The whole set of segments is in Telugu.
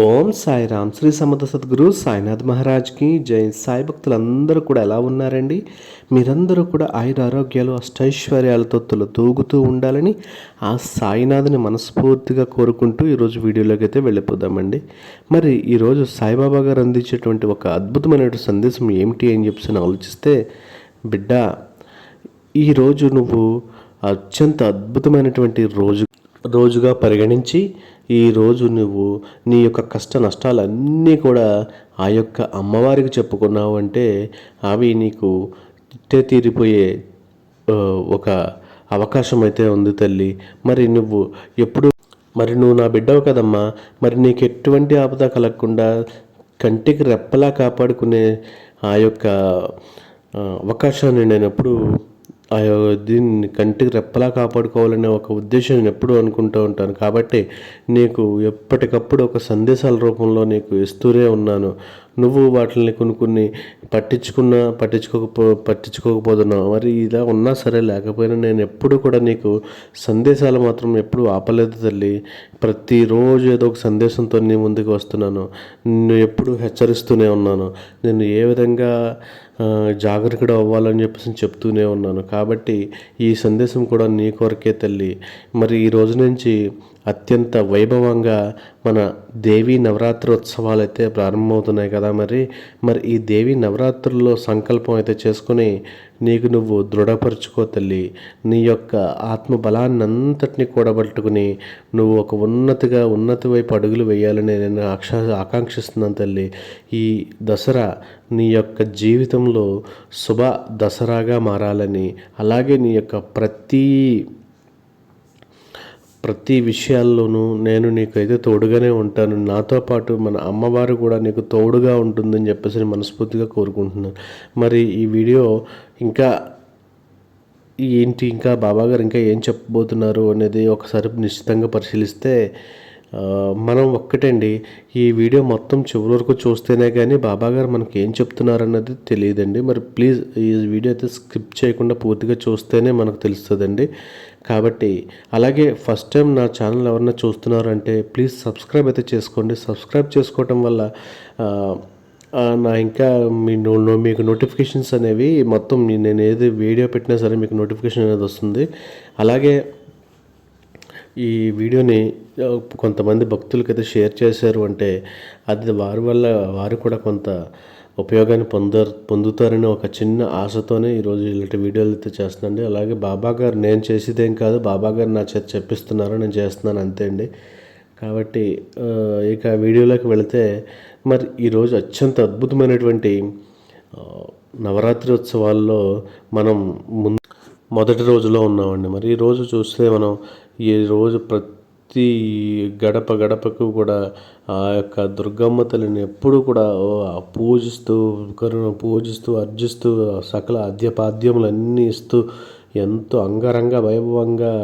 ఓం సాయిరామ్. శ్రీ సమర్థ సద్గురు సాయినాథ్ మహారాజ్కి జై. సాయి భక్తులందరూ కూడా ఎలా ఉన్నారండి? మీరందరూ కూడా ఆయుర ఆరోగ్యాలు అష్టైశ్వర్యాలతో తూగుతూ ఉండాలని ఆ సాయినాథ్ని మనస్ఫూర్తిగా కోరుకుంటూ ఈరోజు వీడియోలోకి అయితే వెళ్ళిపోదామండి. మరి ఈరోజు సాయిబాబా గారు అందించేటువంటి ఒక అద్భుతమైనటువంటి సందేశం ఏమిటి అని చెప్పి ఆలోచిస్తే, బిడ్డ, ఈరోజు నువ్వు అత్యంత అద్భుతమైనటువంటి రోజుగా పరిగణించి ఈరోజు నువ్వు నీ యొక్క కష్ట నష్టాలన్నీ కూడా ఆ యొక్క అమ్మవారికి చెప్పుకున్నావు అంటే అవి నీకు తీరిపోయే ఒక అవకాశం అయితే ఉంది తల్లి. మరి నువ్వు నా బిడ్డవు కదమ్మా. మరి నీకు ఎటువంటి ఆపద కలగకుండా కంటికి రెప్పలా కాపాడుకునే ఆ యొక్క అవకాశాన్ని నేను ఎప్పుడు దీన్ని కంటికి రెప్పలా కాపాడుకోవాలనే ఒక ఉద్దేశం నేను ఎప్పుడూ అనుకుంటూ ఉంటాను. కాబట్టి నీకు ఎప్పటికప్పుడు ఒక సందేశాల రూపంలో నీకు ఇస్తూనే ఉన్నాను. నువ్వు వాటిని కొన్ని పట్టించుకోకపోతున్నావు. మరి ఇలా ఉన్నా సరే లేకపోయినా నేను ఎప్పుడు కూడా నీకు సందేశాలు మాత్రం ఎప్పుడు ఆపలేదు తల్లి. ప్రతిరోజు ఏదో ఒక సందేశంతో నీ ముందుకు వస్తున్నాను. నిన్ను ఎప్పుడు హెచ్చరిస్తూనే ఉన్నాను. నేను ఏ విధంగా జాగరూకుడు అవ్వాలని చెప్పేసి చెప్తూనే ఉన్నాను. కాబట్టి ఈ సందేశం కూడా నీ కొరకే తల్లి. మరి ఈ రోజు నుంచి అత్యంత వైభవంగా మన దేవీ నవరాత్రి ఉత్సవాలు అయితే ప్రారంభమవుతున్నాయి కదా. మరి ఈ దేవీ నవరాత్రుల్లో సంకల్పం అయితే చేసుకుని నీకు నువ్వు దృఢపరుచుకో తల్లి. నీ యొక్క ఆత్మ బలాన్ని అంతటినీ కూడబట్టుకుని నువ్వు ఒక ఉన్నతి వైపు అడుగులు వేయాలని నేను ఆకాంక్షిస్తున్నాను తల్లి. ఈ దసరా నీ యొక్క జీవితంలో శుభ దసరాగా మారాలని, అలాగే నీ యొక్క ప్రతి విషయాల్లోనూ నేను నీకైతే తోడుగానే ఉంటాను. నాతో పాటు మన అమ్మవారు కూడా నీకు తోడుగా ఉంటుందని చెప్పేసి మనస్ఫూర్తిగా కోరుకుంటున్నాను. మరి ఈ వీడియో ఇంకా బాబాగారు ఇంకా ఏం చెప్పబోతున్నారు అనేది ఒకసారి నిశ్చితంగా పరిశీలిస్తే మనం ఒక్కటండి, ఈ వీడియో మొత్తం చివరి వరకు చూస్తేనే కానీ బాబాగారు మనకి ఏం చెప్తున్నారు అన్నది తెలియదండి. మరి ప్లీజ్ ఈ వీడియో అయితే స్కిప్ చేయకుండా పూర్తిగా చూస్తేనే మనకు తెలుస్తుందండి. కాబట్టి అలాగే ఫస్ట్ టైం నా ఛానల్ ఎవరన్నా చూస్తున్నారంటే ప్లీజ్ సబ్స్క్రైబ్ అయితే చేసుకోండి. సబ్స్క్రైబ్ చేసుకోవటం వల్ల మీకు నోటిఫికేషన్స్ అనేవి మొత్తం నేను ఏది వీడియో పెట్టినా సరే మీకు నోటిఫికేషన్ అనేది వస్తుంది. అలాగే ఈ వీడియోని కొంతమంది భక్తులకైతే షేర్ చేశారు అంటే అది వారు కూడా కొంత ఉపయోగాన్ని పొందుతారని ఒక చిన్న ఆశతోనే ఈరోజు ఇలాంటి వీడియోలు అయితే చేస్తున్నాండి. అలాగే బాబాగారు నేను చేసేదేం కాదు, బాబాగారు నా చేత చెప్పిస్తున్నారు, నేను చేస్తున్నాను అంతే అండి. కాబట్టి ఇక వీడియోలోకి వెళితే, మరి ఈరోజు అత్యంత అద్భుతమైనటువంటి నవరాత్రి ఉత్సవాల్లో మనం మొదటి రోజులో ఉన్నామండి. మరి ఈరోజు చూస్తే మనం ఈరోజు ప్రతి గడపకు కూడా ఆ యొక్క దుర్గమ్మ తల్లిని ఎప్పుడు కూడా పూజిస్తూ అర్జిస్తూ సకల అద్యపాద్యములన్నీ ఇస్తూ ఎంతో అంగరంగ వైభవంగా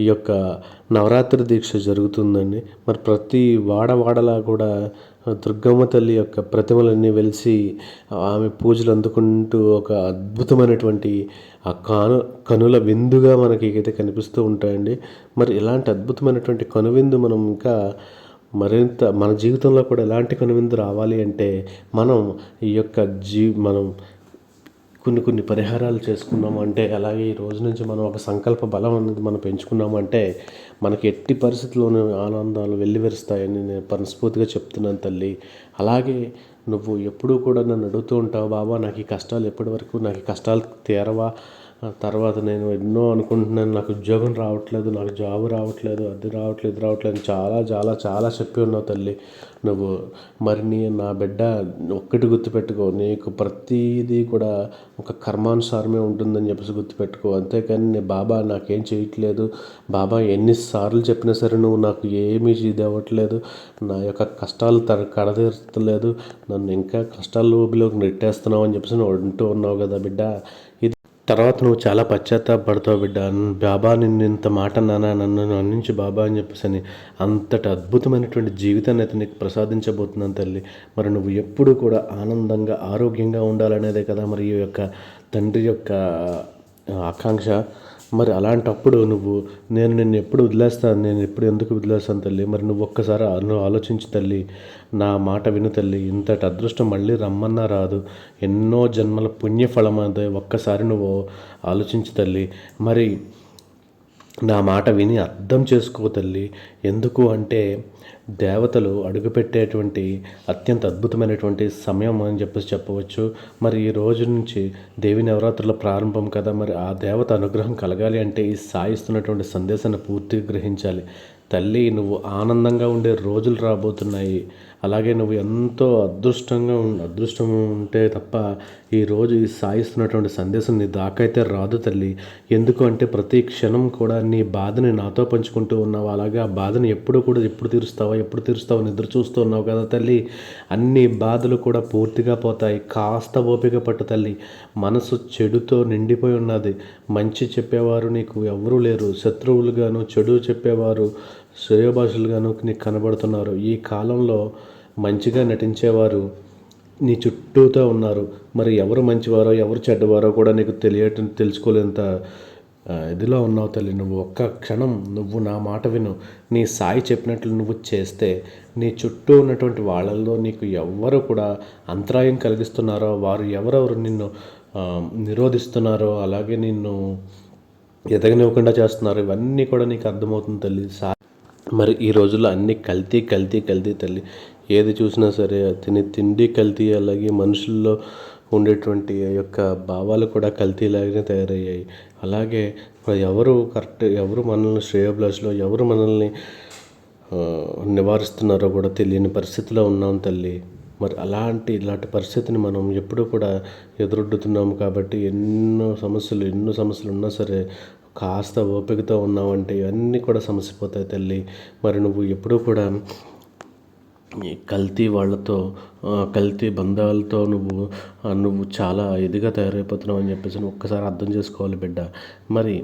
ఈ యొక్క నవరాత్రి దీక్ష జరుగుతుందండి. మరి ప్రతి వాడలా కూడా దుర్గమ్మ తల్లి యొక్క ప్రతిమలన్నీ వెలిసి ఆమె పూజలు అందుకుంటూ ఒక అద్భుతమైనటువంటి ఆ కనుల విందుగా మనకి అయితే కనిపిస్తూ ఉంటాయండి. మరి ఇలాంటి అద్భుతమైనటువంటి కనువిందు మనం ఇంకా మరింత మన జీవితంలో కూడా ఎలాంటి కనువిందు రావాలి అంటే మనం ఈ యొక్క మనం కొన్ని పరిహారాలు చేసుకున్నాము అంటే, అలాగే ఈ రోజు నుంచి మనం ఒక సంకల్ప బలం అనేది మనం పెంచుకున్నాము అంటే మనకి ఎట్టి పరిస్థితుల్లోనూ ఆనందాలు వెల్లివిరుస్తాయని నేను మనస్ఫూర్తిగా చెప్తున్నాను తల్లి. అలాగే నువ్వు ఎప్పుడూ కూడా నన్ను అడుగుతూ ఉంటావు, బాబా నాకు ఈ కష్టాలు ఎప్పటి వరకు, నాకు ఈ కష్టాలు తీరవా, తర్వాత నేను ఎన్నో అనుకుంటున్నాను, నాకు ఉద్యోగం రావట్లేదు, నాకు జాబ్ రావట్లేదు, అది రావట్లేదు, ఇది రావట్లేదు, చాలా చాలా చాలా చెప్పి ఉన్నావు తల్లి నువ్వు. మరి నా బిడ్డ ఒక్కటి గుర్తుపెట్టుకో, నీకు ప్రతిదీ కూడా ఒక కర్మానుసారమే ఉంటుందని చెప్పేసి గుర్తుపెట్టుకో. అంతేకాని నేను బాబా నాకేం చేయట్లేదు, బాబా ఎన్నిసార్లు చెప్పినా సరే నువ్వు నాకు ఏమీ ఇది అవ్వట్లేదు, నా యొక్క కష్టాలు కడతీర్చలేదు, నన్ను ఇంకా కష్టాల ఊబిలోకి నెట్టేస్తున్నావు అని చెప్పేసి నువ్వు అంటూ ఉన్నావు కదా బిడ్డ. తర్వాత నువ్వు చాలా పశ్చాత్తాపడతావు బిడ్డ. బాబా నిన్ను ఇంత మాట నన్ను అందించి బాబా అని చెప్పేసి అని అంతటి అద్భుతమైనటువంటి జీవితాన్ని అయితే నీకు ప్రసాదించబోతున్నాను తల్లి. మరి నువ్వు ఎప్పుడు కూడా ఆనందంగా ఆరోగ్యంగా ఉండాలనేదే కదా మరి ఈ యొక్క తండ్రి యొక్క ఆకాంక్ష. మరి అలాంటప్పుడు నేను నిన్ను ఎప్పుడు వదిలేస్తాను, నేను ఎప్పుడు ఎందుకు వదిలేస్తాను తల్లి, మరి నువ్వు ఒక్కసారి నువ్వు ఆలోచించు తల్లి, నా మాట విను తల్లి, ఇంతటి అదృష్టం మళ్ళీ రమ్మన్నా రాదు, ఎన్నో జన్మల పుణ్యఫలం అదే, ఒక్కసారి నువ్వు ఆలోచించు తల్లి. మరి నా మాట విని అర్థం చేసుకో తల్లి. ఎందుకు అంటే దేవతలు అడుగుపెట్టేటువంటి అత్యంత అద్భుతమైనటువంటి సమయం అని చెప్పవచ్చు. మరి ఈ రోజు నుంచి దేవి నవరాత్రుల ప్రారంభం కదా, మరి ఆ దేవత అనుగ్రహం కలగాలి అంటే ఈ సాయిస్తున్నటువంటి సందేశాన్ని పూర్తిగా గ్రహించాలి. తల్లి, నువ్వు ఆనందంగా ఉండే రోజులు రాబోతున్నాయి. అలాగే నువ్వు ఎంతో అదృష్టం ఉంటే తప్ప ఈరోజు ఈ సాయిస్తున్నటువంటి సందేశం నీ దాకైతే రాదు తల్లి. ఎందుకు అంటే ప్రతి క్షణం కూడా నీ బాధని నాతో పంచుకుంటూ ఉన్నావు. అలాగే ఆ బాధని ఎప్పుడు తీరుస్తావో నిద్ర చూస్తూ ఉన్నావు కదా తల్లి. అన్ని బాధలు కూడా పూర్తిగా పోతాయి. కాస్త ఓపిక పట్టు తల్లి. మనసు చెడుతో నిండిపోయి ఉన్నది. మంచి చెప్పేవారు నీకు ఎవరూ లేరు. శత్రువులుగాను, చెడు చెప్పేవారు శ్రేయోభిలాషులుగాను నీకు కనబడుతున్నారు. ఈ కాలంలో మంచిగా నటించేవారు నీ చుట్టూతో ఉన్నారు. మరి ఎవరు మంచివారో ఎవరు చెడ్డవారో కూడా నీకు తెలుసుకోలేంత ఇదిలో ఉన్నావు తల్లి. నువ్వు ఒక్క క్షణం నువ్వు నా మాట విను. నీ సాయి చెప్పినట్లు నువ్వు చేస్తే నీ చుట్టూ ఉన్నటువంటి వాళ్ళల్లో నీకు ఎవరు కూడా అంతరాయం కలిగిస్తున్నారో, వారు ఎవరెవరు నిన్ను నిరోధిస్తున్నారో, అలాగే నిన్ను ఎదగనివ్వకుండా చేస్తున్నారు, ఇవన్నీ కూడా నీకు అర్థమవుతుంది తల్లి. మరి ఈ రోజుల్లో అన్నీ కల్తీ తల్లి. ఏది చూసినా సరే తిండి కల్తీ, అలాగే మనుషుల్లో ఉండేటువంటి యొక్క భావాలు కూడా కల్తీలాగానే తయారయ్యాయి. అలాగే ఎవరు మనల్ని శ్రేయోభిలాషులు, ఎవరు మనల్ని నివారిస్తున్నారో కూడా తెలియని పరిస్థితిలో ఉన్నాం తల్లి. మరి ఇలాంటి పరిస్థితిని మనం ఎప్పుడూ కూడా ఎదురొడ్డుతున్నాము. కాబట్టి ఎన్నో సమస్యలు ఉన్నా సరే కాస్త ఓపికతో ఉన్నావంటే ఇవన్నీ కూడా సమసిపోతాయి తల్లి. మరి నువ్వు ఎప్పుడూ కూడా కల్తీ బంధాలతో నువ్వు చాలా ఇదిగా తయారైపోతున్నావు అని చెప్పేసి ఒక్కసారి అర్థం చేసుకోవాలి బిడ్డ. మరి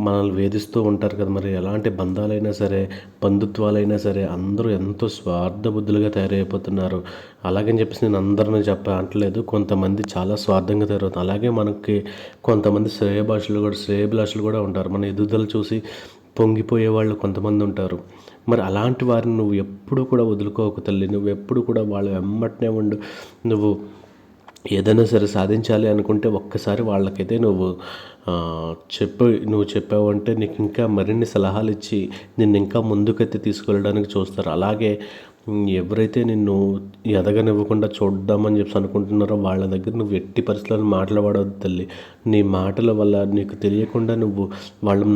మనల్ని వేధిస్తూ ఉంటారు కదా, మరి ఎలాంటి బంధాలైనా సరే, బంధుత్వాలైనా సరే అందరూ ఎంతో స్వార్థబుద్ధులుగా తయారైపోతున్నారు. అలాగని చెప్పేసి నేను అందరిని అంటలేదు. కొంతమంది చాలా స్వార్థంగా తయారవుతారు. అలాగే మనకి కొంతమంది శ్రేయోభిలాషులు కూడా ఉంటారు. మన ఎదుగుదల చూసి పొంగిపోయే వాళ్ళు కొంతమంది ఉంటారు. మరి అలాంటి వారిని నువ్వు ఎప్పుడూ కూడా వదులుకోకు తల్లి. నువ్వు ఎప్పుడు కూడా వాళ్ళ వెంబటనే ఉండు. నువ్వు ఏదైనా సరే సాధించాలి అనుకుంటే ఒక్కసారి వాళ్ళకైతే నువ్వు చెప్పావు అంటే నీకు ఇంకా మరిన్ని సలహాలు ఇచ్చి నిన్ను ఇంకా ముందుకైతే తీసుకెళ్ళడానికి చూస్తారు. అలాగే ఎవరైతే నిన్ను ఎదగనివ్వకుండా చూద్దామని చెప్పి అనుకుంటున్నారో వాళ్ళ దగ్గర నువ్వు ఎట్టి పరిస్థితులను మాట్లాడవద్దు తల్లి. నీ మాటల వల్ల నీకు తెలియకుండా నువ్వు వాళ్ళు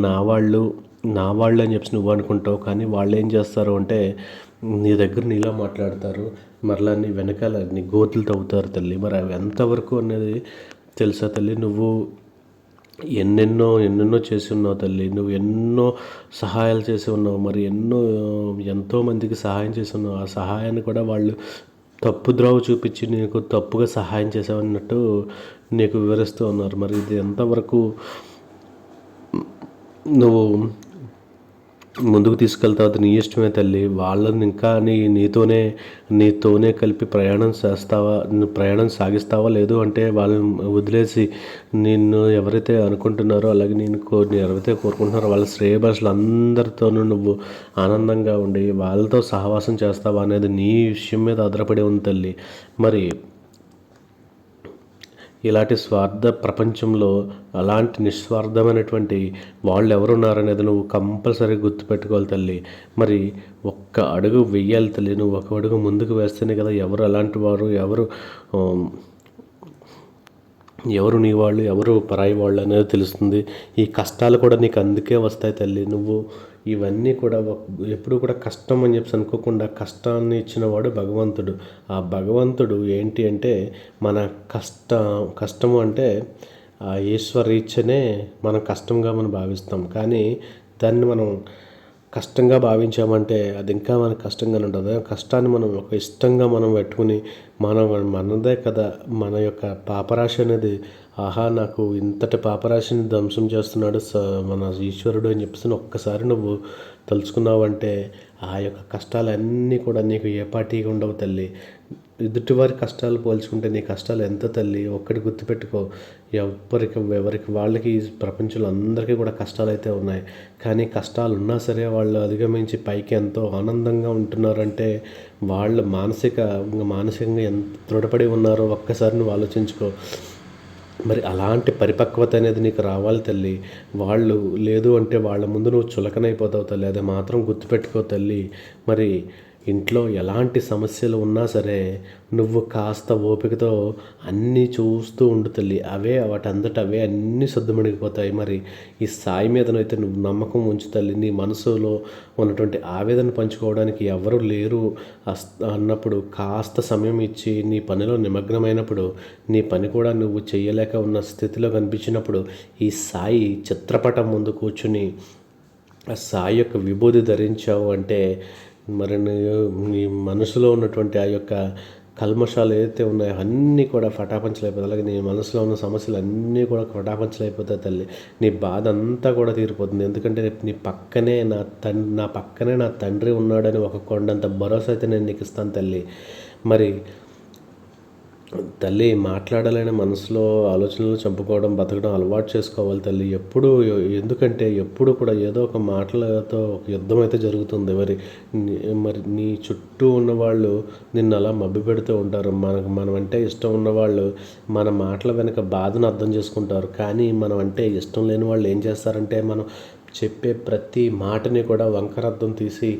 నా వాళ్ళు అని చెప్పి నువ్వు అనుకుంటావు. కానీ వాళ్ళు ఏం చేస్తారు అంటే నీ దగ్గర నీలా మాట్లాడతారు, మరలా నీ వెనకాల నీ గోతులు తవ్వుతారు తల్లి. మరి అవి ఎంతవరకు అనేది తెలుసా తల్లి? నువ్వు ఎన్నెన్నో చేసి ఉన్నావు తల్లి. నువ్వు ఎన్నో సహాయాలు చేసి ఉన్నావు. మరి ఎంతోమందికి సహాయం చేసి ఉన్నావు. ఆ సహాయాన్ని కూడా వాళ్ళు తప్పుద్రోవ చూపించి నీకు తప్పుగా సహాయం చేసావన్నట్టు నీకు వివరిస్తూ ఉన్నారు. మరి ఇది ఎంతవరకు నువ్వు ముందుకు తీసుకెళ్తావు అది నీ ఇష్టమే తల్లి. వాళ్ళని ఇంకా నీతోనే కలిపి ప్రయాణం సాగిస్తావా, లేదు అంటే వాళ్ళని వదిలేసి నిన్ను ఎవరైతే అనుకుంటున్నారో, అలాగే ఎవరైతే కోరుకుంటున్నారో వాళ్ళ శ్రేయోభిలాషులు అందరితోనూ నువ్వు ఆనందంగా ఉండి వాళ్ళతో సహవాసం చేస్తావా అనేది నీ విషయం మీద ఆధారపడి ఉంది తల్లి. మరి ఇలాంటి స్వార్థ ప్రపంచంలో అలాంటి నిస్వార్థమైనటువంటి వాళ్ళు ఎవరున్నారనేది నువ్వు కంపల్సరీ గుర్తుపెట్టుకోవాలి తల్లి. మరి ఒక్క అడుగు వెయ్యాలి తల్లి. నువ్వు ఒక అడుగు ముందుకు వేస్తేనే కదా ఎవరు అలాంటి వారు, ఎవరు నీ వాళ్ళు, ఎవరు పరాయి వాళ్ళు అనేది తెలుస్తుంది. ఈ కష్టాలు కూడా నీకు అందుకే వస్తాయి తల్లి. నువ్వు ఇవన్నీ కూడా ఎప్పుడు కూడా కష్టం అని చెప్పి అనుకోకుండా కష్టాన్ని ఇచ్చినవాడు భగవంతుడు. ఆ భగవంతుడు ఏంటి అంటే మన కష్టము అంటే ఆ ఈశ్వరీచ్ఛనే మనం కష్టంగా మనం భావిస్తాం. కానీ దాన్ని మనం కష్టంగా భావించామంటే అది ఇంకా మనకు కష్టంగానే ఉంటుంది. కష్టాన్ని మనం ఒక ఇష్టంగా మనం పెట్టుకుని మనదే కదా మన యొక్క పాపరాశి అనేది, ఆహా నాకు ఇంతటి పాపరాశిని ధ్వంసం చేస్తున్నాడు మన ఈశ్వరుడు అని చెప్పేసి ఒక్కసారి నువ్వు తలుచుకున్నావంటే ఆ యొక్క కష్టాలన్నీ కూడా నీకు ఏపాటిగా ఉండవు తల్లి. ఎదుటివారి కష్టాలు పోల్చుకుంటే నీ కష్టాలు ఎంత తల్లి. ఒక్కటి గుర్తుపెట్టుకో, ఎవరికి వాళ్ళకి ఈ ప్రపంచంలో అందరికీ కూడా కష్టాలైతే ఉన్నాయి. కానీ కష్టాలున్నా సరే వాళ్ళు అధిగమించి పైకి ఎంతో ఆనందంగా ఉంటున్నారంటే వాళ్ళు మానసికంగా ఎంత దృఢపడి ఉన్నారో ఒక్కసారి నువ్వు ఆలోచించుకో. మరి అలాంటి పరిపక్వత అనేది నీకు రావాలి తల్లి. వాళ్ళు లేదు అంటే వాళ్ళ ముందు నువ్వు చులకనైపోతావు తల్లి. అది మాత్రం గుర్తుపెట్టుకో తల్లి. మరి ఇంట్లో ఎలాంటి సమస్యలు ఉన్నా సరే నువ్వు కాస్త ఓపికతో అన్నీ చూస్తూ ఉండు తల్లి. వాటంతట అవే అన్నీ సద్దుమణిగిపోతాయి. మరి ఈ సాయి మీదనైతే నువ్వు నమ్మకం ఉంచు తల్లి. నీ మనసులో ఉన్నటువంటి ఆవేదన పంచుకోవడానికి ఎవరు లేరు అన్నప్పుడు కాస్త సమయం ఇచ్చి నీ పనిలో నిమగ్నమైనప్పుడు, నీ పని కూడా నువ్వు చేయలేక ఉన్న స్థితిలో కనిపించినప్పుడు ఈ సాయి చిత్రపటం ముందు కూర్చుని ఆ సాయి యొక్క విభూది ధరించావు అంటే మరి నీ మనసులో ఉన్నటువంటి ఆ యొక్క కల్మషాలు ఏదైతే ఉన్నాయో అన్నీ కూడా ఫటాపంచలైపోతాయి. అలాగే నీ మనసులో ఉన్న సమస్యలు అన్నీ కూడా ఫటాపంచలైపోతాయి తల్లి. నీ బాధ అంతా కూడా తీరిపోతుంది. ఎందుకంటే నీ పక్కనే నా పక్కనే నా తండ్రి ఉన్నాడని ఒక కొండంత భరోసా అయితే నేను నీకు ఇస్తాను తల్లి. మరి తల్లి మాట్లాడాలని మనసులో ఆలోచనలు చంపుకోవడం, బతకడం అలవాటు చేసుకోవాలి తల్లి. ఎందుకంటే ఎప్పుడు కూడా ఏదో ఒక మాటలతో ఒక యుద్ధం అయితే జరుగుతుంది. మరి నీ చుట్టూ ఉన్నవాళ్ళు నిన్ను అలా మభ్యపెడుతూ ఉంటారు. మనం అంటే ఇష్టం ఉన్నవాళ్ళు మన మాటల వెనుక బాధను అర్థం చేసుకుంటారు. కానీ మనం అంటే ఇష్టం లేని వాళ్ళు ఏం చేస్తారంటే మనం చెప్పే ప్రతి మాటని కూడా వంకర అర్థం తీసి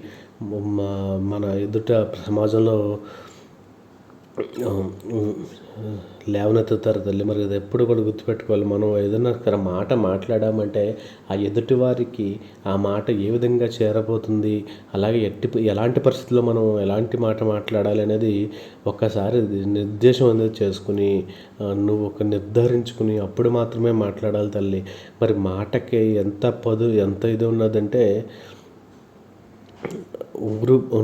మన ఎదుట సమాజంలో లేవనెత్తుతారు తల్లి. మరి అది ఎప్పుడు కూడా గుర్తుపెట్టుకోవాలి. మనం ఏదైనా మాట మాట్లాడామంటే ఆ ఎదుటి వారికి ఆ మాట ఏ విధంగా చేరబోతుంది, అలాగే ఎలాంటి పరిస్థితుల్లో మనం ఎలాంటి మాట మాట్లాడాలి అనేది ఒక్కసారి నిర్దేశం అనేది చేసుకుని నువ్వు నిర్ధారించుకుని అప్పుడు మాత్రమే మాట్లాడాలి తల్లి. మరి మాటకి ఎంత ఇది ఉన్నదంటే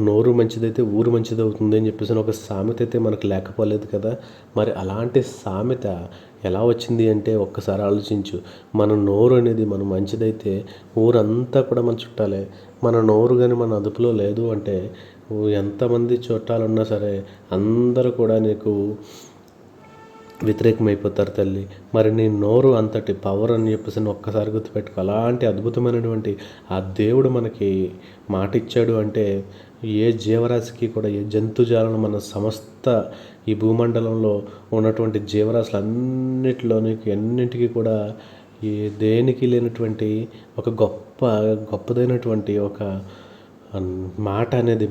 నోరు మంచిదైతే ఊరు మంచిది అవుతుంది అని చెప్పేసి ఒక సామెత అయితే మనకు లేకపోలేదు కదా. మరి అలాంటి సామెత ఎలా వచ్చింది అంటే ఒక్కసారి ఆలోచించు. మన నోరు అనేది మనం మంచిదైతే ఊరంతా కూడా మన చుట్టాలే. మన నోరు కానీ మన అదుపులో లేదు అంటే ఎంతమంది చుట్టాలున్నా సరే అందరూ కూడా నీకు వ్యతిరేకమైపోతారు తల్లి. మరి నీ నోరు అంతటి పవర్ అని చెప్పేసి ఒక్కసారి గుర్తుపెట్టుకో. అలాంటి అద్భుతమైనటువంటి ఆ దేవుడు మనకి మాట ఇచ్చాడు అంటే ఏ జీవరాశికి కూడా, ఏ జంతుజాలను మన సమస్త ఈ భూమండలంలో ఉన్నటువంటి జీవరాశులు అన్నింటికి కూడా ఈ దేనికి లేనటువంటి ఒక గొప్పదైనటువంటి ఒక మాట అనేది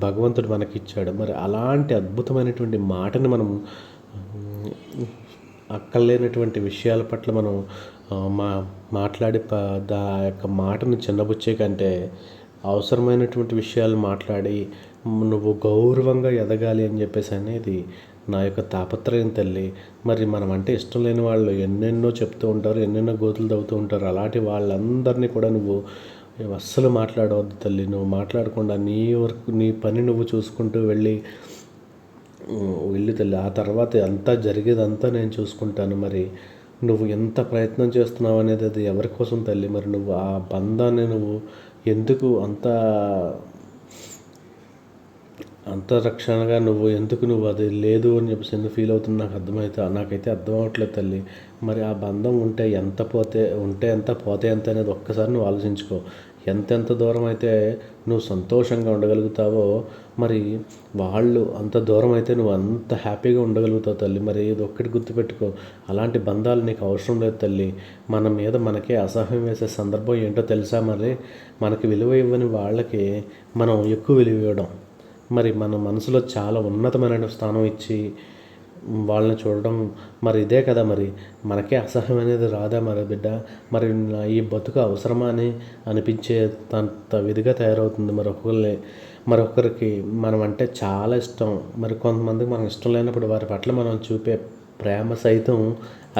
భగవంతుడు మనకి ఇచ్చాడు. మరి అలాంటి అద్భుతమైనటువంటి మాటని మనం అక్కర్లేనటువంటి విషయాల పట్ల మనం మాట్లాడి యొక్క మాటను చిన్నబుచ్చే కంటే అవసరమైనటువంటి విషయాలు మాట్లాడి నువ్వు గౌరవంగా ఎదగాలి అని చెప్పేసి అనేది నా యొక్క తాపత్రయం తల్లి. మరి మనం అంటే ఇష్టం లేని వాళ్ళు ఎన్నెన్నో చెప్తూ ఉంటారు, ఎన్నెన్నో గోతులు తవ్వుతూ ఉంటారు. అలాంటి వాళ్ళందరినీ కూడా నువ్వు అస్సలు మాట్లాడవద్దు తల్లి. నువ్వు మాట్లాడకుండా నీ పని నువ్వు చూసుకుంటూ వెళ్ళి తల్లి. ఆ తర్వాత అంతా జరిగేదంతా నేను చూసుకుంటాను. మరి నువ్వు ఎంత ప్రయత్నం చేస్తున్నావు అనేది అది ఎవరి కోసం తల్లి. మరి నువ్వు ఆ బంధాన్ని నువ్వు ఎందుకు అంత రక్షణగా నువ్వు అది లేదు అని చెప్పేసి ఎందుకు ఫీల్ అవుతుంది నాకైతే అర్థం అవ్వట్లేదు తల్లి. మరి ఆ బంధం ఉంటే ఎంత పోతే ఎంత అనేది ఒక్కసారి నువ్వు ఆలోచించుకో. ఎంతెంత దూరం అయితే నువ్వు సంతోషంగా ఉండగలుగుతావో మరి వాళ్ళు అంత దూరం అయితే నువ్వు అంత హ్యాపీగా ఉండగలుగుతావు తల్లి. మరి ఇది ఒక్కటి గుర్తుపెట్టుకో, అలాంటి బంధాలు నీకు అవసరం లేదు తల్లి. మన మీద మనకే అసహ్యం వేసే సందర్భం ఏంటో తెలుసా? మరి మనకి విలువ ఇవ్వని వాళ్ళకి మనం ఎక్కువ విలువ ఇవ్వడం. మరి మన మనసులో చాలా ఉన్నతమైన స్థానం ఇచ్చి వాళ్ళని చూడడం మరి ఇదే కదా. మరి మనకే అసహ్యం అనేది రాదా మరి బిడ్డ? మరి ఈ బతుకు అవసరమా అని అనిపించే అంత విధిగా తయారవుతుంది మరొకరికి మనం అంటే చాలా ఇష్టం. మరి కొంతమందికి మనకు ఇష్టం లేనప్పుడు వారి పట్ల మనం చూపే ప్రేమ సైతం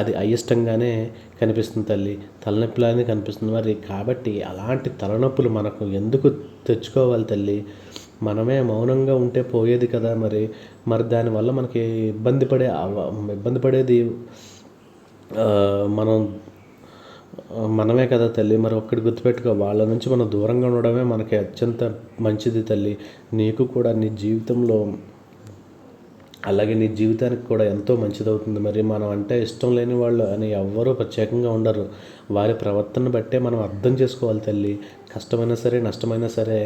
అది అయిష్టంగానే కనిపిస్తుంది తల్లి, తలనొప్పిలానే కనిపిస్తుంది. మరి కాబట్టి అలాంటి తలనొప్పులు మనకు ఎందుకు తెచ్చుకోవాలి తల్లి? మనమే మౌనంగా ఉంటే పోయేది కదా. మరి దానివల్ల మనకి ఇబ్బంది పడేది మనం మనమే కదా తల్లి. మరి ఒక్కటి గుర్తుపెట్టుకో, వాళ్ళ నుంచి మనం దూరంగా ఉండడమే మనకి అత్యంత మంచిది తల్లి. నీకు కూడా నీ జీవితంలో, అలాగే నీ జీవితానికి కూడా ఎంతో మంచిదవుతుంది. మరి మనం అంటే ఇష్టం లేని వాళ్ళు అని ఎవ్వరూ ప్రత్యేకంగా ఉండరు. వారి ప్రవర్తన బట్టే మనం అర్థం చేసుకోవాలి తల్లి. కష్టమైనా సరే, నష్టమైనా సరే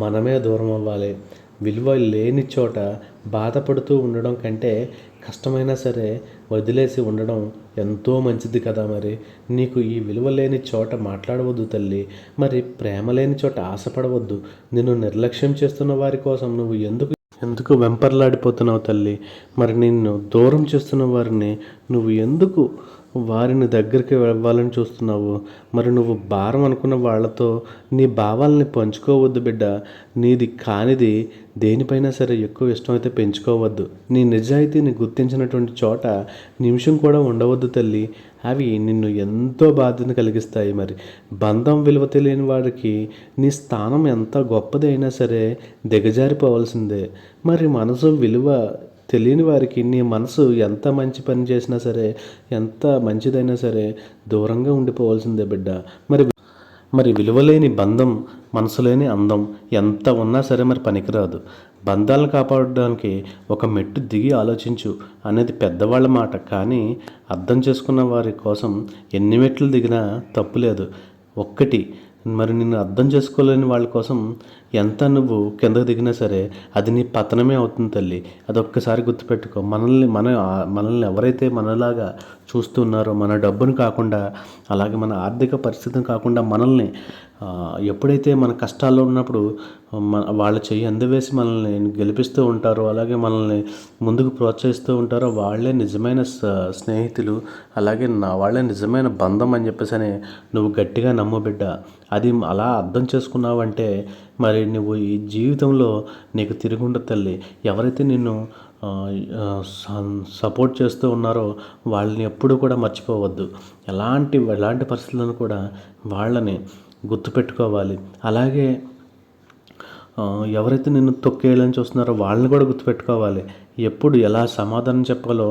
మనమే దూరం అవ్వాలి. విలువ లేని చోట బాధపడుతూ ఉండడం కంటే కష్టమైనా సరే వదిలేసి ఉండడం ఎంతో మంచిది కదా. మరి నీకు ఈ విలువ లేని చోట మాట్లాడవద్దు తల్లి. మరి ప్రేమ లేని చోట ఆశపడవద్దు. నిన్ను నిర్లక్ష్యం చేస్తున్న వారి కోసం నువ్వు ఎందుకు వెంపర్లాడిపోతున్నావు తల్లి? మరి నిన్ను దూరం చేస్తున్న వారిని నువ్వు ఎందుకు వారిని దగ్గరికి ఇవ్వాలని చూస్తున్నావు? మరి నువ్వు భారం అనుకున్న వాళ్ళతో నీ భావాలని పంచుకోవద్దు బిడ్డ. నీది కానిది దేనిపైనా సరే ఎక్కువ ఇష్టమైతే పెంచుకోవద్దు. నీ నిజాయితీని గుర్తించినటువంటి చోట నిమిషం కూడా ఉండవద్దు తల్లి. అవి నిన్ను ఎంతో బాధను కలిగిస్తాయి. మరి బంధం విలువ తెలియని వాడికి నీ స్థానం ఎంత గొప్పది అయినా సరే దిగజారిపోవాల్సిందే. మరి మనసు విలువ తెలియని వారికి నీ మనసు ఎంత మంచి పని చేసినా సరే, ఎంత మంచిదైనా సరే దూరంగా ఉండిపోవాల్సిందే బిడ్డ. మరి విలువలేని బంధం, మనసులేని అందం ఎంత ఉన్నా సరే మరి పనికిరాదు. బంధాలను కాపాడడానికి ఒక మెట్టు దిగి ఆలోచించు అనేది పెద్దవాళ్ళ మాట. కానీ అర్థం చేసుకున్న వారి కోసం ఎన్ని మెట్లు దిగినా తప్పులేదు. ఒక్కటి, మరి నిన్ను అర్థం చేసుకోలేని వాళ్ళ కోసం ఎంత నువ్వు కిందకు దిగినా సరే అది నీ పతనమే అవుతుంది తల్లి. అదొక్కసారి గుర్తుపెట్టుకో. మనల్ని ఎవరైతే మనలాగా చూస్తున్నారో, మన డబ్బును కాకుండా, అలాగే మన ఆర్థిక పరిస్థితిని కాకుండా మనల్ని ఎప్పుడైతే మన కష్టాల్లో ఉన్నప్పుడు వాళ్ళ చెయ్యి అందవేసి మనల్ని గెలిపిస్తూ ఉంటారో, అలాగే మనల్ని ముందుకు ప్రోత్సహిస్తూ ఉంటారో వాళ్ళే నిజమైన స్నేహితులు, అలాగే వాళ్ళే నిజమైన బంధం అని చెప్పేసి అని నువ్వు గట్టిగా నమ్ము బిడ్డ. అది అలా అర్థం చేసుకున్నావంటే మరి నువ్వు ఈ జీవితంలో నీకు తిరుగుండదు తల్లి. ఎవరైతే నిన్ను సపోర్ట్ చేస్తూ ఉన్నారో వాళ్ళని ఎప్పుడూ కూడా మర్చిపోవద్దు. ఎలాంటి పరిస్థితులను కూడా వాళ్ళని గుర్తుపెట్టుకోవాలి. అలాగే ఎవరైతే నిన్ను తొక్కేయాలని చూస్తున్నారో వాళ్ళని కూడా గుర్తుపెట్టుకోవాలి. ఎప్పుడు ఎలా సమాధానం చెప్పాలో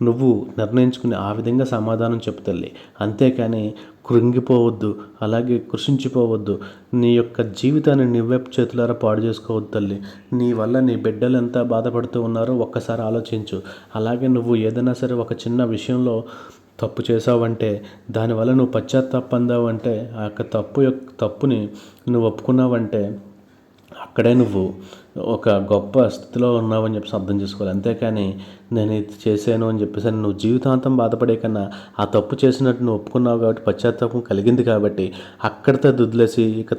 నువ్వు నిర్ణయించుకుని ఆ విధంగా సమాధానం చెప్పు తల్లి. అంతేకాని కృంగిపోవద్దు, అలాగే కృషించిపోవద్దు. నీ యొక్క జీవితాన్ని నువ్వే చేతులారా పాడు చేసుకోవద్దు తల్లి. నీ వల్ల నీ బిడ్డలు ఎంత బాధపడుతూ ఉన్నారో ఒక్కసారి ఆలోచించు. అలాగే నువ్వు ఏదైనా సరే ఒక చిన్న విషయంలో తప్పు చేసావంటే, దానివల్ల నువ్వు పశ్చాత్తాపం పొందావంటే, ఆ యొక్క తప్పుని నువ్వు ఒప్పుకున్నావంటే అక్కడే నువ్వు ఒక గొప్ప స్థితిలో ఉన్నావని చెప్పేసి అర్థం చేసుకోవాలి. అంతేకాని నేను ఇది చేశాను అని చెప్పేసి నువ్వు జీవితాంతం బాధపడే కన్నా ఆ తప్పు చేసినట్టు నువ్వు ఒప్పుకున్నావు కాబట్టి, పశ్చాత్తాపం కలిగింది కాబట్టి అక్కడితో వదిలేసి ఇక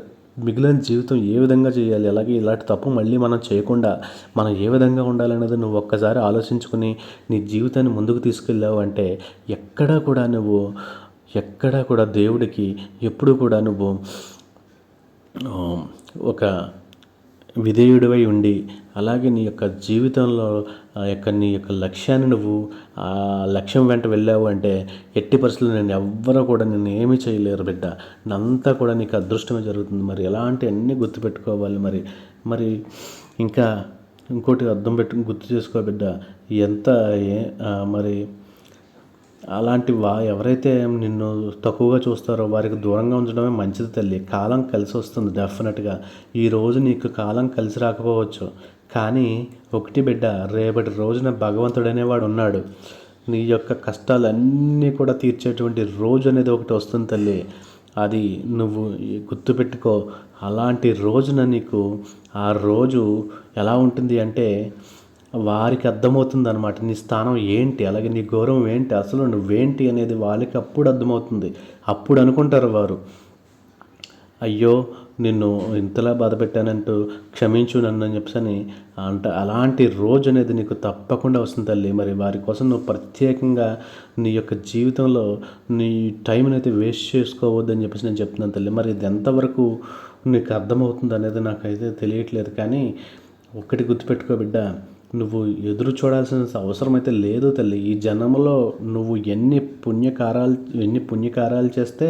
మిగిలిన జీవితం ఏ విధంగా చేయాలి, అలాగే ఇలాంటి తప్పు మళ్ళీ మనం చేయకుండా మనం ఏ విధంగా ఉండాలనేది నువ్వు ఒక్కసారి ఆలోచించుకుని నీ జీవితాన్ని ముందుకు తీసుకెళ్ళావు అంటే ఎక్కడా కూడా దేవుడికి ఎప్పుడు కూడా నువ్వు ఒక విధేయుడివై ఉండి, అలాగే నీ యొక్క జీవితంలో నీ యొక్క లక్ష్యాన్ని నువ్వు ఆ లక్ష్యం వెంట వెళ్ళావు అంటే ఎట్టి పరిస్థితుల్లో నేను ఎవ్వరూ కూడా నిన్ను ఏమీ చేయలేరు బిడ్డ. అంతా కూడా నీకు అదృష్టమే జరుగుతుంది. మరి ఎలాంటి అన్నీ గుర్తుపెట్టుకోవాలి. మరి ఇంకా ఇంకోటి గుర్తు చేసుకో బిడ్డ. మరి అలాంటి ఎవరైతే నిన్ను తక్కువగా చూస్తారో వారికి దూరంగా ఉంచడమే మంచిది తల్లి. కాలం కలిసి వస్తుంది డెఫినెట్గా. ఈరోజు నీకు కాలం కలిసి రాకపోవచ్చు, కానీ ఒకటి బిడ్డ, రేపటి రోజున భగవంతుడు అనేవాడు ఉన్నాడు. నీ యొక్క కష్టాలన్నీ కూడా తీర్చేటువంటి రోజు అనేది ఒకటి వస్తుంది తల్లి. అది నువ్వు గుర్తుపెట్టుకో. అలాంటి రోజున నీకు ఆ రోజు ఎలా ఉంటుంది అంటే వారికి అర్థమవుతుంది అనమాట. నీ స్థానం ఏంటి, అలాగే నీ గౌరవం ఏంటి, అసలు నువ్వేంటి అనేది వాళ్ళకి అప్పుడు అర్థమవుతుంది. అప్పుడు అనుకుంటారు వారు, అయ్యో నిన్ను ఇంతలా బాధ పెట్టానంటూ క్షమించు నన్ను అని చెప్పని అలాంటి రోజు అనేది నీకు తప్పకుండా వస్తుంది తల్లి. మరి వారి కోసం నువ్వు ప్రత్యేకంగా నీ యొక్క జీవితంలో నీ టైంని అయితే వేస్ట్ చేసుకోవద్దని చెప్పేసి నేను చెప్తున్నాను తల్లి. మరి ఇది ఎంతవరకు నీకు అర్థమవుతుంది అనేది నాకైతే తెలియట్లేదు, కానీ ఒక్కటి గుర్తుపెట్టుకో బిడ్డ, నువ్వు ఎదురు చూడాల్సిన అవసరం అయితే లేదు తల్లి. ఈ జన్మలో నువ్వు ఎన్ని పుణ్యకార్యాలు చేస్తే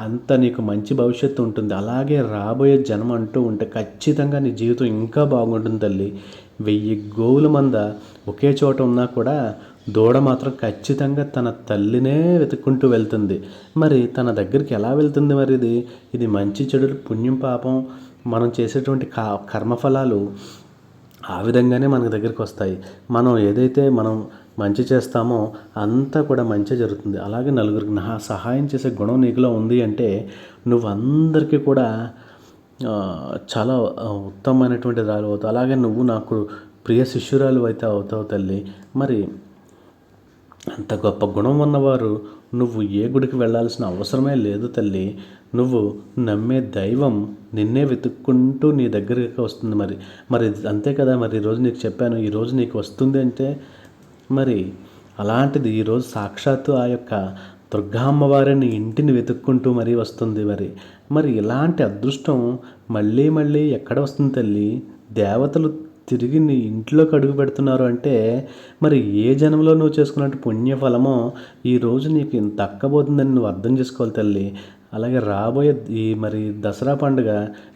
అంత నీకు మంచి భవిష్యత్తు ఉంటుంది. అలాగే రాబోయే జన్మ అంటూ ఉంటే ఖచ్చితంగా నీ జీవితం ఇంకా బాగుంటుంది తల్లి. 1000 గోవుల మంద ఒకే చోట ఉన్నా కూడా దూడ మాత్రం ఖచ్చితంగా తన తల్లినే వెతుక్కుంటూ వెళ్తుంది. మరి తన దగ్గరికి ఎలా వెళ్తుంది? మరి ఇది మంచి చెడులు, పుణ్యం పాపం, మనం చేసేటువంటి కర్మఫలాలు ఆ విధంగానే మన దగ్గరికి వస్తాయి. మనం ఏదైతే మంచి చేస్తామో అంతా కూడా మంచి జరుగుతుంది. అలాగే నలుగురికి సహాయం చేసే గుణం నీకులో ఉంది అంటే నువ్వు అందరికీ కూడా చాలా ఉత్తమమైనటువంటి రాలు అవుతావు. అలాగే నువ్వు నాకు ప్రియ శిష్యురాలు అయితే అవుతావు తల్లి. మరి అంత గొప్ప గుణం ఉన్నవారు నువ్వు ఏ గుడికి వెళ్ళాల్సిన అవసరమే లేదు తల్లి. నువ్వు నమ్మే దైవం నిన్నే వెతుక్కుంటూ నీ దగ్గరికి వస్తుంది. మరి అంతే కదా. మరి ఈరోజు నీకు చెప్పాను, ఈరోజు నీకు వస్తుంది అంటే మరి అలాంటిది ఈరోజు సాక్షాత్తు ఆ యొక్క దుర్గా అమ్మవారి నీ ఇంటిని వెతుక్కుంటూ మరీ వస్తుంది. మరి ఇలాంటి అదృష్టం మళ్ళీ మళ్ళీ ఎక్కడ వస్తుంది తల్లి? దేవతలు తిరిగి నీ ఇంట్లోకి అడుగు పెడుతున్నారు అంటే మరి ఏ జన్మలో నువ్వు చేసుకున్నట్టు పుణ్యఫలమో ఈరోజు నీకు ఇంత దక్కబోతుందని నువ్వు అర్థం చేసుకోవాలి తల్లి. అలాగే రాబోయే మరి దసరా పండుగ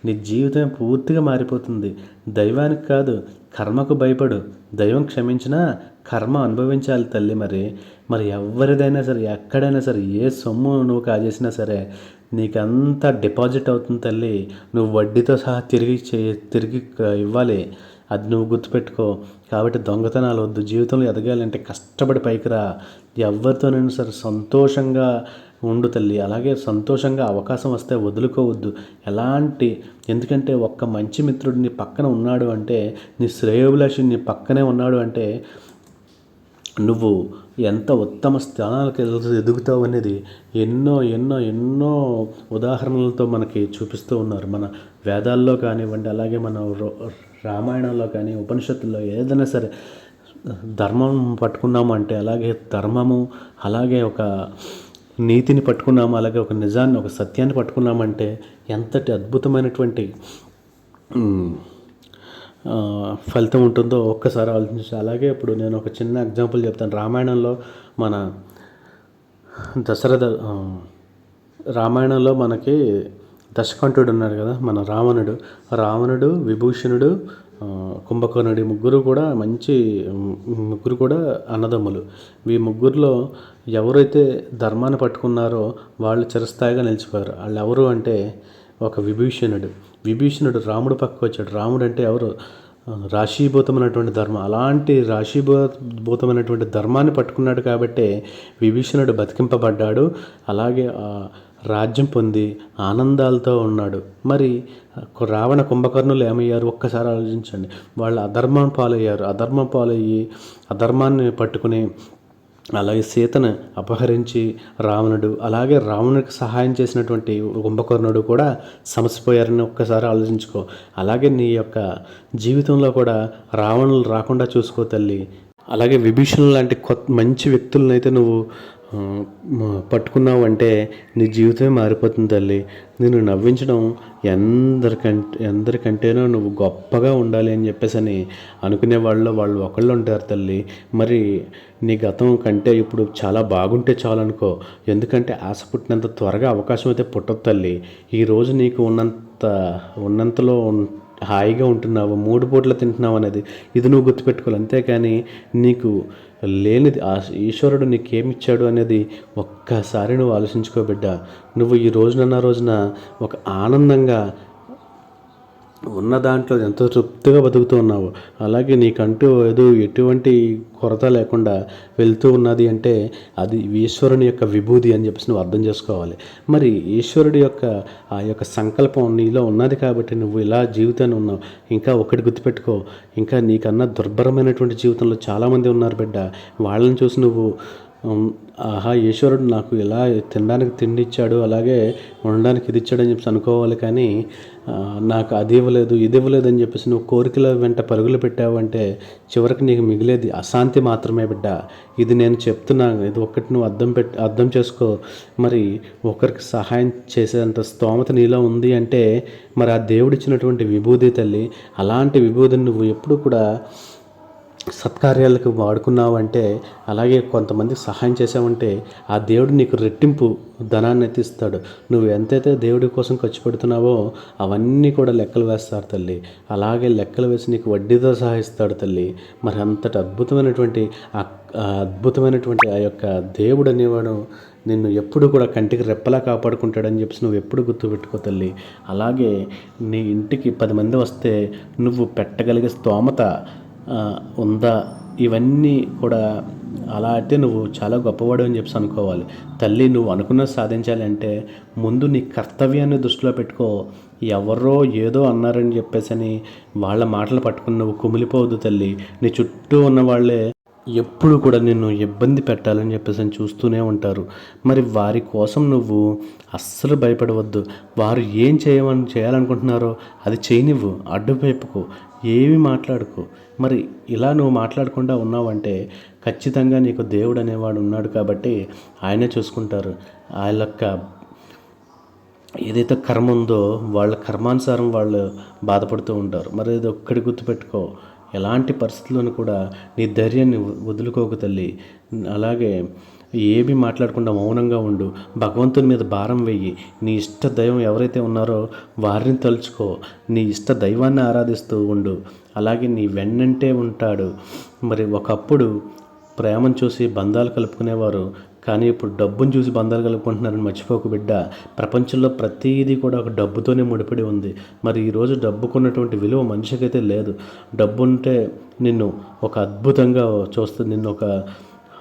నీ జీవితం పూర్తిగా మారిపోతుంది. దైవానికి కాదు, కర్మకు భయపడు. దైవం క్షమించినా కర్మ అనుభవించాలి తల్లి. మరి ఎవరిదైనా సరే, ఎక్కడైనా సరే, ఏ సొమ్ము నువ్వు కాజేసినా సరే నీకంతా డిపాజిట్ అవుతుంది తల్లి. నువ్వు వడ్డీతో సహా తిరిగి ఇవ్వాలి. అది నువ్వు గుర్తుపెట్టుకో. కాబట్టి దొంగతనాలు వద్దు. జీవితంలో ఎదగాలంటే కష్టపడి పైకి రా. ఎవరితోనైనా సరే సంతోషంగా ఉండు తల్లి. అలాగే సంతోషంగా అవకాశం వస్తే వదులుకోవద్దు. ఎందుకంటే ఒక్క మంచి మిత్రుడు నీ పక్కన ఉన్నాడు అంటే, నీ శ్రేయోభిలాషి నీ పక్కనే ఉన్నాడు అంటే నువ్వు ఎంత ఉత్తమ స్థానాలకు ఎదుగుతావు అనేది ఎన్నో ఎన్నో ఎన్నో ఉదాహరణలతో మనకి చూపిస్తూ ఉన్నారు. మన వేదాల్లో కానివ్వండి, అలాగే మన రామాయణంలో కానీ, ఉపనిషత్తుల్లో ఏదైనా సరే ధర్మం పట్టుకున్నాము అంటే, అలాగే ధర్మము, అలాగే ఒక నీతిని పట్టుకున్నాము, అలాగే ఒక నిజాన్ని, ఒక సత్యాన్ని పట్టుకున్నామంటే ఎంతటి అద్భుతమైనటువంటి ఫలితం ఉంటుందో ఒక్కసారి ఆలోచించి. అలాగే ఇప్పుడు నేను ఒక చిన్న ఎగ్జాంపుల్ చెప్తాను. రామాయణంలో మన రామాయణంలో మనకి దశకంఠుడు ఉన్నాడు కదా, మన రావణుడు, విభూషణుడు, కుంభకర్ణుడు, ముగ్గురు కూడా అన్నదమ్ములు. ఈ ముగ్గురులో ఎవరైతే ధర్మాన్ని పట్టుకున్నారో వాళ్ళు చిరస్థాయిగా నిలిచిపోయారు. వాళ్ళు ఎవరు అంటే ఒక విభీషణుడు రాముడు పక్కకు వచ్చాడు. రాముడు అంటే ఎవరు? రాశీభూతమైనటువంటి ధర్మం. అలాంటి రాశీభూతమైనటువంటి ధర్మాన్ని పట్టుకున్నాడు కాబట్టే విభీషణుడు బతికింపబడ్డాడు. అలాగే రాజ్యం పొంది ఆనందాలతో ఉన్నాడు. మరి రావణ కుంభకర్ణులు ఏమయ్యారు? ఒక్కసారి ఆలోచించండి. వాళ్ళు అధర్మం పాలయ్యి అధర్మాన్ని పట్టుకుని అలాగే సీతను అపహరించి అలాగే రావణుడికి సహాయం చేసినటువంటి కుంభకర్ణుడు కూడా సమసిపోయారని ఒక్కసారి ఆలోచించుకో. అలాగే నీ యొక్క జీవితంలో కూడా రావణులు రాకుండా చూసుకో తల్లి. అలాగే విభీషణులు లాంటి మంచి వ్యక్తులను అయితే నువ్వు పట్టుకున్నావు అంటే నీ జీవితమే మారిపోతుంది తల్లి. నేను నవ్వించడం ఎందరికంటేనో నువ్వు గొప్పగా ఉండాలి అని చెప్పేసి అనుకునే వాళ్ళు ఒకళ్ళు ఉంటారు తల్లి. మరి నీ గతం కంటే ఇప్పుడు చాలా బాగుంటే చాలు అనుకో. ఎందుకంటే ఆశ పుట్టినంత త్వరగా అవకాశం అయితే పుట్టదు తల్లి. ఈరోజు నీకు ఉన్నంతలో హాయిగా ఉంటున్నావు, 3 పూటలు తింటున్నావు అనేది ఇది నువ్వు గుర్తుపెట్టుకోవాలి. అంతేకాని నీకు లేనిది ఈశ్వరుడు నీకేమిచ్చాడు అనేది ఒక్కసారి నువ్వు ఆలోచించుకో బిడ్డ. నువ్వు ఈ రోజున ఒక ఆనందంగా ఉన్న దాంట్లో ఎంతో తృప్తిగా బతుకుతూ ఉన్నావు. అలాగే నీకంటూ ఎటువంటి కొరత లేకుండా వెళ్తూ ఉన్నది అంటే అది ఈశ్వరుని యొక్క విభూతి అని చెప్పేసి నువ్వు అర్థం చేసుకోవాలి. మరి ఈశ్వరుడి యొక్క ఆ యొక్క సంకల్పం నీలో ఉన్నది కాబట్టి నువ్వు ఇలా జీవితాన్ని ఉన్నావు. ఇంకా ఒకటి గుర్తుపెట్టుకో, ఇంకా నీకన్నా దుర్భరమైనటువంటి జీవితంలో చాలామంది ఉన్నారు బిడ్డ. వాళ్ళని చూసి నువ్వు ఈశ్వరుడు నాకు ఇలా తినడానికి తిండి ఇచ్చాడు, అలాగే ఉండడానికి ఇది ఇచ్చాడని చెప్పేసి అనుకోవాలి. కానీ నాకు అది ఇవ్వలేదు, ఇది ఇవ్వలేదు అని చెప్పేసి నువ్వు కోరికల వెంట పరుగులు పెట్టావు అంటే చివరికి నీకు మిగిలేది అశాంతి మాత్రమే బిడ్డ. ఇది నేను చెప్తున్నాను, ఇది ఒక్కటి నువ్వు అర్థం చేసుకో. మరి ఒకరికి సహాయం చేసేంత స్తోమత నీలో ఉంది అంటే మరి ఆ దేవుడిచ్చినటువంటి విభూతి తల్లి. అలాంటి విభూతిని నువ్వు ఎప్పుడు కూడా సత్కార్యాలకు వాడుకున్నావంటే, అలాగే కొంతమందికి సహాయం చేసావంటే ఆ దేవుడు నీకు రెట్టింపు ధనాన్ని ఇస్తాడు. నువ్వు ఎంతైతే దేవుడి కోసం ఖర్చు పెడుతున్నావో అవన్నీ కూడా లెక్కలు వేస్తారు తల్లి. అలాగే లెక్కలు వేసి నీకు వడ్డీతో సహా ఇస్తాడు తల్లి. మరి అంతటి అద్భుతమైనటువంటి ఆ యొక్క దేవుడు అనేవాడు నిన్ను ఎప్పుడు కూడా కంటికి రెప్పలా కాపాడుకుంటాడని చెప్పేసి నువ్వు ఎప్పుడు గుర్తుపెట్టుకో తల్లి. అలాగే నీ ఇంటికి 10 మంది వస్తే నువ్వు పెట్టగలిగే స్తోమత ఉందా, ఇవన్నీ కూడా అలా అయితే నువ్వు చాలా గొప్పవాడు అని చెప్పి అనుకోవాలి. తల్లి, నువ్వు అనుకున్నది సాధించాలి అంటే ముందు నీ కర్తవ్యాన్ని దృష్టిలో పెట్టుకో. ఎవరో ఏదో అన్నారని చెప్పేసి వాళ్ళ మాటలు పట్టుకుని నువ్వు కుమిలిపోవద్దు తల్లి. నీ చుట్టూ ఉన్న వాళ్ళే ఎప్పుడు కూడా నిన్ను ఇబ్బంది పెట్టాలని చెప్పేసి చూస్తూనే ఉంటారు. మరి వారి కోసం నువ్వు అస్సలు భయపడవద్దు. వారు ఏం చేయాలనుకుంటున్నారో అది చేయనివ్వు, అడ్డువైపుకు ఏమి మాట్లాడుకో. మరి ఇలా నువ్వు మాట్లాడకుండా ఉన్నావంటే ఖచ్చితంగా నీకు దేవుడు అనేవాడు ఉన్నాడు కాబట్టి ఆయనే చూసుకుంటారు. వాళ్ళ యొక్క ఏదైతే కర్మ ఉందో వాళ్ళ కర్మానుసారం వాళ్ళు బాధపడుతూ ఉంటారు. మరి ఇది ఒక్కటి గుర్తుపెట్టుకో, ఎలాంటి పరిస్థితుల్లోనూ కూడా నీ ధైర్యాన్ని వదులుకోకు తల్లి. అలాగే ఏమీ మాట్లాడకుండా మౌనంగా ఉండు. భగవంతుని మీద భారం వెయ్యి. నీ ఇష్ట దైవం ఎవరైతే ఉన్నారో వారిని తలుచుకో. నీ ఇష్ట దైవాన్ని ఆరాధిస్తూ ఉండు. అలాగే నీ వెన్నంటే ఉంటాడు. మరి ఒకప్పుడు ప్రేమను చూసి బంధాలు కలుపుకునేవారు, కానీ ఇప్పుడు డబ్బును చూసి బంధాలు కలుపుకుంటున్నారని మర్చిపోకు బిడ్డ. ప్రపంచంలో ప్రతిదీ కూడా ఒక డబ్బుతోనే ముడిపడి ఉంది. మరి ఈరోజు డబ్బుకున్నటువంటి విలువ మనిషికైతే లేదు. డబ్బు ఉంటే నిన్ను ఒక అద్భుతంగా చూస్తుంది, నిన్ను ఒక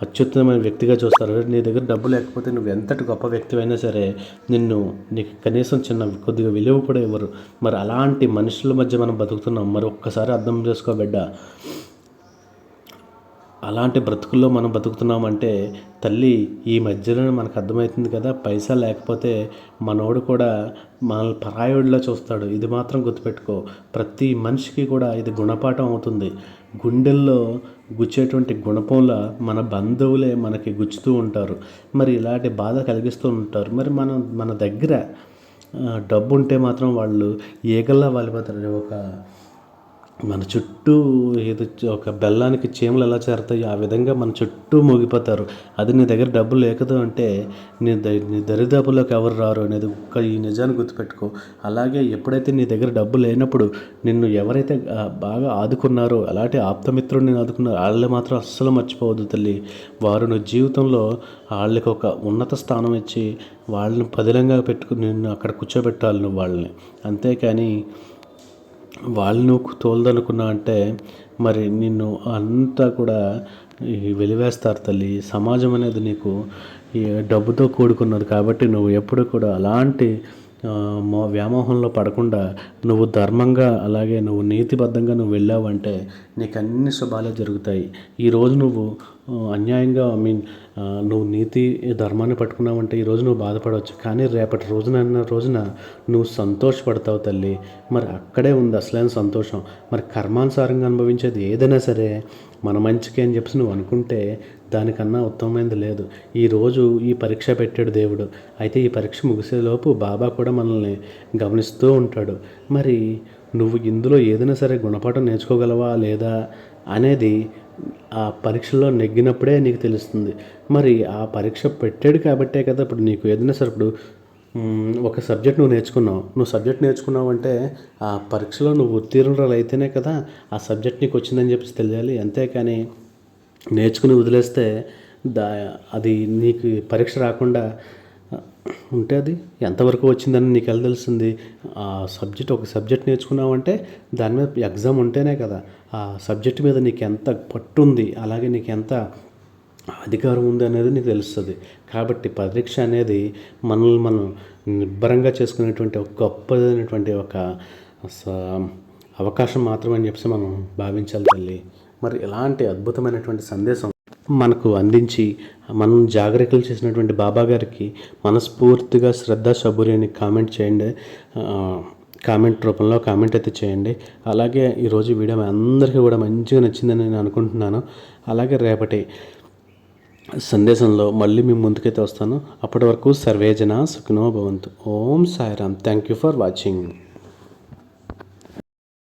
అత్యుత్తమైన వ్యక్తిగా చూస్తారు. నీ దగ్గర డబ్బు లేకపోతే నువ్వు ఎంతటి గొప్ప వ్యక్తివైనా సరే నీకు కనీసం కొద్దిగా విలువ కూడా ఇవ్వరు. మరి అలాంటి మనుషుల మధ్య మనం బతుకుతున్నాం. మరి ఒక్కసారి అర్థం చేసుకో బిడ్డ. అలాంటి బ్రతుకుల్లో మనం బతుకుతున్నామంటే తల్లి, ఈ మధ్యలోనే మనకు అర్థమవుతుంది కదా, పైసా లేకపోతే మనోడు కూడా మనల్ని పరాయుడిలా చూస్తాడు. ఇది మాత్రం గుర్తుపెట్టుకో. ప్రతి మనిషికి కూడా ఇది గుణపాఠం అవుతుంది. గుండెల్లో గుచ్చేటువంటి గుణపంలా మన బంధువులే మనకి గుచ్చుతూ ఉంటారు. మరి ఇలాంటి బాధ కలిగిస్తూ ఉంటారు. మరి మన దగ్గర డబ్బు ఉంటే మాత్రం వాళ్ళు ఏగల్లా వాలిపోతారు. మన చుట్టూ ఏదో ఒక బెల్లానికి చీమలు ఎలా చేరతాయో ఆ విధంగా మన చుట్టూ మోగిపోతారు. అది నీ దగ్గర డబ్బు లేకదు అంటే నీ దరిదాపుల్లోకి ఎవరు రారు అనేది ఈ నిజాన్ని గుర్తుపెట్టుకో. అలాగే ఎప్పుడైతే నీ దగ్గర డబ్బు లేనప్పుడు నిన్ను ఎవరైతే బాగా ఆదుకున్నారో, అలాంటి ఆప్తమిత్రుడు నేను ఆదుకున్నారో వాళ్ళని మాత్రం అస్సలు మర్చిపోవద్దు తల్లి. వారు నీ జీవితంలో వాళ్ళకి ఒక ఉన్నత స్థానం ఇచ్చి వాళ్ళని పదిలంగా పెట్టుకుని నిన్ను అక్కడ కూర్చోబెట్టాలి నువ్వు వాళ్ళని. అంతేకాని వాళ్ళు నువ్వు తోలదనుకున్నా అంటే మరి నిన్ను అంతా కూడా వెలివేస్తారు తల్లి. సమాజం అనేది నీకు ఈ డబ్బుతో కూడుకున్నది కాబట్టి నువ్వు ఎప్పుడు కూడా అలాంటి వ్యామోహంలో పడకుండా నువ్వు ధర్మంగా, అలాగే నువ్వు నీతిబద్ధంగా నువ్వు వెళ్ళావంటే నీకు అన్ని శుభాలే జరుగుతాయి. ఈరోజు నువ్వు అన్యాయంగా నువ్వు నీతి ధర్మాన్ని పట్టుకున్నావంటే ఈరోజు నువ్వు బాధపడవచ్చు, కానీ రేపటి రోజున నువ్వు సంతోషపడతావు తల్లి. మరి అక్కడే ఉంది అసలైన సంతోషం. మరి కర్మానుసారంగా అనుభవించేది ఏదైనా సరే మన మంచికి అని చెప్పి నువ్వు అనుకుంటే దానికన్నా ఉత్తమమైనది లేదు. ఈరోజు ఈ పరీక్ష పెట్టాడు దేవుడు. అయితే ఈ పరీక్ష ముగిసేలోపు బాబా కూడా మనల్ని గమనిస్తూ ఉంటాడు. మరి నువ్వు ఇందులో ఏదైనా సరే గుణపాఠం నేర్చుకోగలవా లేదా అనేది ఆ పరీక్షలో నెగ్గినప్పుడే నీకు తెలుస్తుంది. మరి ఆ పరీక్ష పెట్టాడు కాబట్టే కదా ఇప్పుడు నీకు ఏదైనా సరే ఇప్పుడు ఒక సబ్జెక్ట్ నువ్వు సబ్జెక్ట్ నేర్చుకున్నావు అంటే ఆ పరీక్షలో నువ్వు ఉత్తీర్ణురాలు అయితేనే కదా ఆ సబ్జెక్ట్ నీకు వచ్చిందని చెప్పి తెలియాలి. అంతేకాని నేర్చుకుని వదిలేస్తే అది నీకు పరీక్ష రాకుండా ఉంటే అది ఎంతవరకు వచ్చిందని నీకు ఎలా తెలుస్తుంది? ఒక సబ్జెక్ట్ నేర్చుకున్నావంటే దాని మీద ఎగ్జామ్ ఉంటేనే కదా ఆ సబ్జెక్ట్ మీద నీకు ఎంత పట్టు ఉంది, అలాగే నీకు ఎంత అధికారం ఉంది అనేది నీకు తెలుస్తుంది. కాబట్టి పరీక్ష అనేది మనల్ని మనం నిబ్బరంగా చేసుకునేటువంటి ఒక గొప్పదైనటువంటి ఒక అవకాశం మాత్రమని చెప్పి మనం భావించాలి తల్లి. మరి ఇలాంటి అద్భుతమైనటువంటి సందేశం మనకు అందించి మనం జాగరికలు చేసినటువంటి బాబా గారికి మనస్ఫూర్తిగా శ్రద్ధ శబురిని కామెంట్ చేయండి. కామెంట్ రూపంలో కామెంట్ అయితే చేయండి. అలాగే ఈరోజు వీడియో అందరికీ కూడా మంచిగా నచ్చిందని నేను అనుకుంటున్నాను. అలాగే రేపటి సందేశంలో మళ్ళీ మీ ముందుకైతే వస్తాను. అప్పటి వరకు సర్వేజన సుఖినో భవంతు. ఓం Sairam. Thank you for watching.